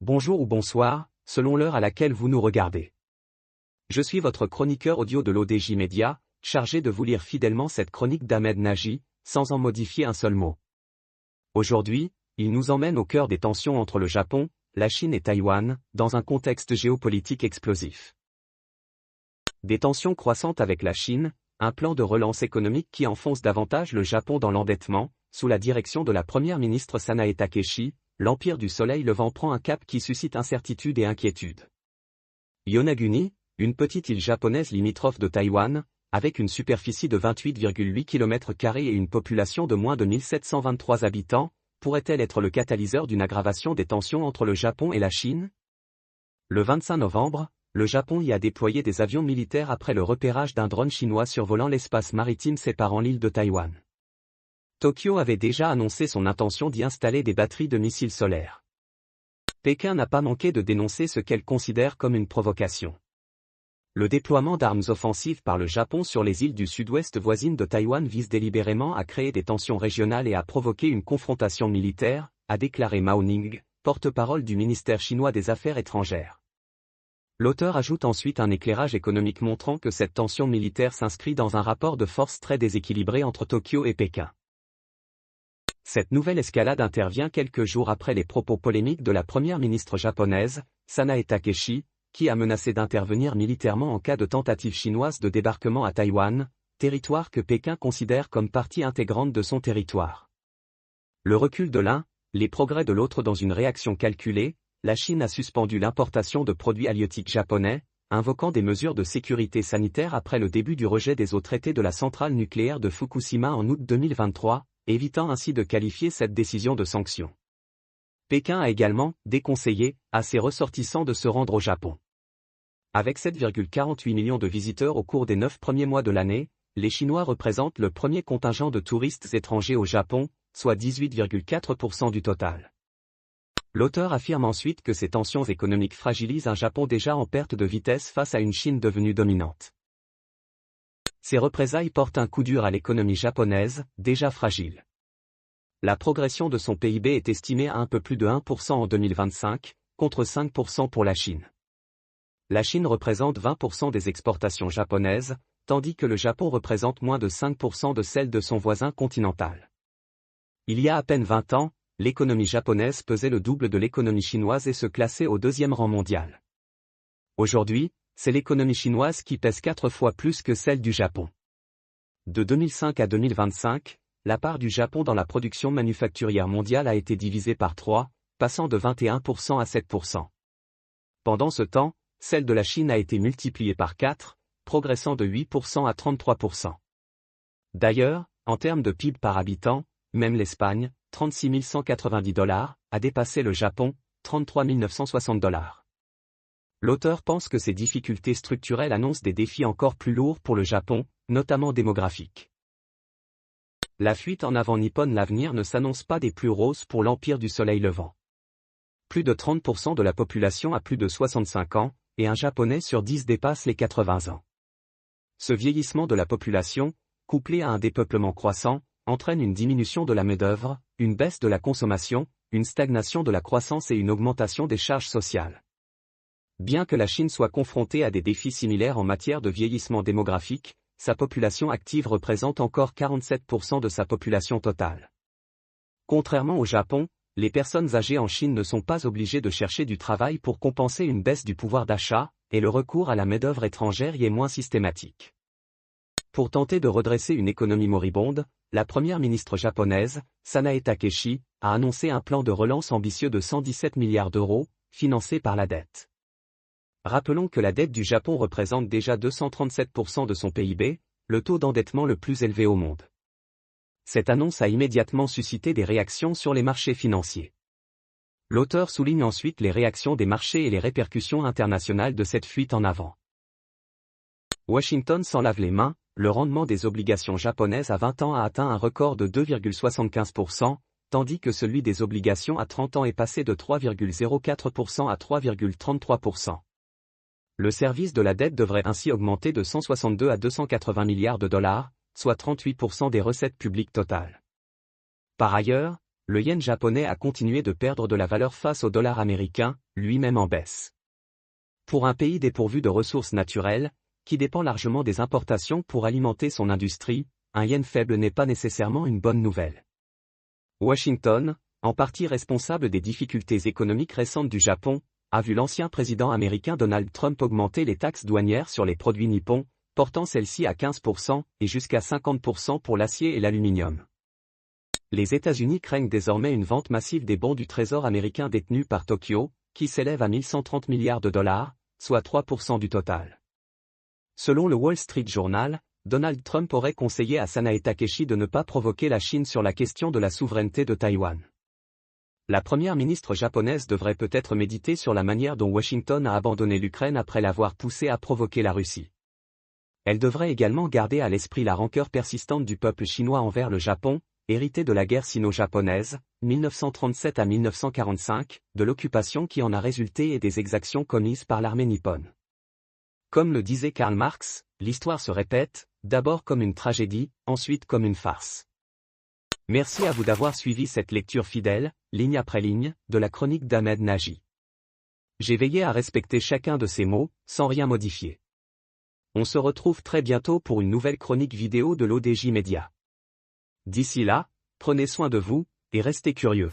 bonjour ou bonsoir, selon l'heure à laquelle vous nous regardez. Je suis votre chroniqueur audio de l'ODJ Media, chargé de vous lire fidèlement cette chronique d'Ahmed Nagy, sans en modifier un seul mot. Aujourd'hui, il nous emmène au cœur des tensions entre le Japon, la Chine et Taïwan, dans un contexte géopolitique explosif. Des tensions croissantes avec la Chine, un plan de relance économique qui enfonce davantage le Japon dans l'endettement, sous la direction de la première ministre Sanae Takeshi, l'Empire du Soleil levant prend un cap qui suscite incertitude et inquiétude. Yonaguni, une petite île japonaise limitrophe de Taïwan, avec une superficie de 28,8 km² et une population de moins de 1723 habitants, pourrait-elle être le catalyseur d'une aggravation des tensions entre le Japon et la Chine? Le 25 novembre, le Japon y a déployé des avions militaires après le repérage d'un drone chinois survolant l'espace maritime séparant l'île de Taïwan. Tokyo avait déjà annoncé son intention d'y installer des batteries de missiles solaires. Pékin n'a pas manqué de dénoncer ce qu'elle considère comme une provocation. Le déploiement d'armes offensives par le Japon sur les îles du sud-ouest voisines de Taïwan vise délibérément à créer des tensions régionales et à provoquer une confrontation militaire, a déclaré Mao Ning, porte-parole du ministère chinois des Affaires étrangères. L'auteur ajoute ensuite un éclairage économique montrant que cette tension militaire s'inscrit dans un rapport de force très déséquilibré entre Tokyo et Pékin. Cette nouvelle escalade intervient quelques jours après les propos polémiques de la première ministre japonaise, Sanae Takeshi, qui a menacé d'intervenir militairement en cas de tentative chinoise de débarquement à Taïwan, territoire que Pékin considère comme partie intégrante de son territoire. Le recul de l'un, les progrès de l'autre dans une réaction calculée, la Chine a suspendu l'importation de produits halieutiques japonais, invoquant des mesures de sécurité sanitaire après le début du rejet des eaux traitées de la centrale nucléaire de Fukushima en août 2023, évitant ainsi de qualifier cette décision de sanction. Pékin a également déconseillé à ses ressortissants de se rendre au Japon. Avec 7,48 millions de visiteurs au cours des 9 premiers mois de l'année, les Chinois représentent le premier contingent de touristes étrangers au Japon, soit 18,4% du total. L'auteur affirme ensuite que ces tensions économiques fragilisent un Japon déjà en perte de vitesse face à une Chine devenue dominante. Ces représailles portent un coup dur à l'économie japonaise, déjà fragile. La progression de son PIB est estimée à un peu plus de 1% en 2025, contre 5% pour la Chine. La Chine représente 20% des exportations japonaises, tandis que le Japon représente moins de 5% de celles de son voisin continental. Il y a à peine 20 ans, l'économie japonaise pesait le double de l'économie chinoise et se classait au 2e rang mondial. Aujourd'hui, c'est l'économie chinoise qui pèse 4 fois plus que celle du Japon. De 2005 à 2025, la part du Japon dans la production manufacturière mondiale a été divisée par 3, passant de 21% à 7%. Pendant ce temps, celle de la Chine a été multipliée par 4, progressant de 8% à 33%. D'ailleurs, en termes de PIB par habitant, même l'Espagne, 36 190 $, a dépassé le Japon, 33 960 $. L'auteur pense que ces difficultés structurelles annoncent des défis encore plus lourds pour le Japon, notamment démographiques. La fuite en avant nippone. L'avenir ne s'annonce pas des plus roses pour l'Empire du Soleil levant. Plus de 30% de la population a plus de 65 ans, et un Japonais sur 10 dépasse les 80 ans. Ce vieillissement de la population, couplé à un dépeuplement croissant, entraîne une diminution de la main-d'œuvre, une baisse de la consommation, une stagnation de la croissance et une augmentation des charges sociales. Bien que la Chine soit confrontée à des défis similaires en matière de vieillissement démographique, sa population active représente encore 47% de sa population totale. Contrairement au Japon, les personnes âgées en Chine ne sont pas obligées de chercher du travail pour compenser une baisse du pouvoir d'achat, et le recours à la main-d'œuvre étrangère y est moins systématique. Pour tenter de redresser une économie moribonde, la première ministre japonaise, Sanae Takeshi, a annoncé un plan de relance ambitieux de 117 milliards d'euros, financé par la dette. Rappelons que la dette du Japon représente déjà 237% de son PIB, le taux d'endettement le plus élevé au monde. Cette annonce a immédiatement suscité des réactions sur les marchés financiers. L'auteur souligne ensuite les réactions des marchés et les répercussions internationales de cette fuite en avant. Washington s'en lave les mains, le rendement des obligations japonaises à 20 ans a atteint un record de 2,75%, tandis que celui des obligations à 30 ans est passé de 3,04% à 3,33%. Le service de la dette devrait ainsi augmenter de 162 à 280 milliards de dollars, soit 38% des recettes publiques totales. Par ailleurs, le yen japonais a continué de perdre de la valeur face au dollar américain, lui-même en baisse. Pour un pays dépourvu de ressources naturelles, qui dépend largement des importations pour alimenter son industrie, un yen faible n'est pas nécessairement une bonne nouvelle. Washington, en partie responsable des difficultés économiques récentes du Japon, a vu l'ancien président américain Donald Trump augmenter les taxes douanières sur les produits nippons, portant celles-ci à 15% et jusqu'à 50% pour l'acier et l'aluminium. Les États-Unis craignent désormais une vente massive des bons du Trésor américain détenus par Tokyo, qui s'élève à 1130 milliards de dollars, soit 3% du total. Selon le Wall Street Journal, Donald Trump aurait conseillé à Sanae Takeshi de ne pas provoquer la Chine sur la question de la souveraineté de Taïwan. La première ministre japonaise devrait peut-être méditer sur la manière dont Washington a abandonné l'Ukraine après l'avoir poussée à provoquer la Russie. Elle devrait également garder à l'esprit la rancœur persistante du peuple chinois envers le Japon, hérité de la guerre sino-japonaise, 1937 à 1945, de l'occupation qui en a résulté et des exactions commises par l'armée nippone. Comme le disait Karl Marx, l'histoire se répète, d'abord comme une tragédie, ensuite comme une farce. Merci à vous d'avoir suivi cette lecture fidèle, ligne après ligne, de la chronique d'Ahmed Nagy. J'ai veillé à respecter chacun de ces mots, sans rien modifier. On se retrouve très bientôt pour une nouvelle chronique vidéo de l'ODJ Media. D'ici là, prenez soin de vous, et restez curieux.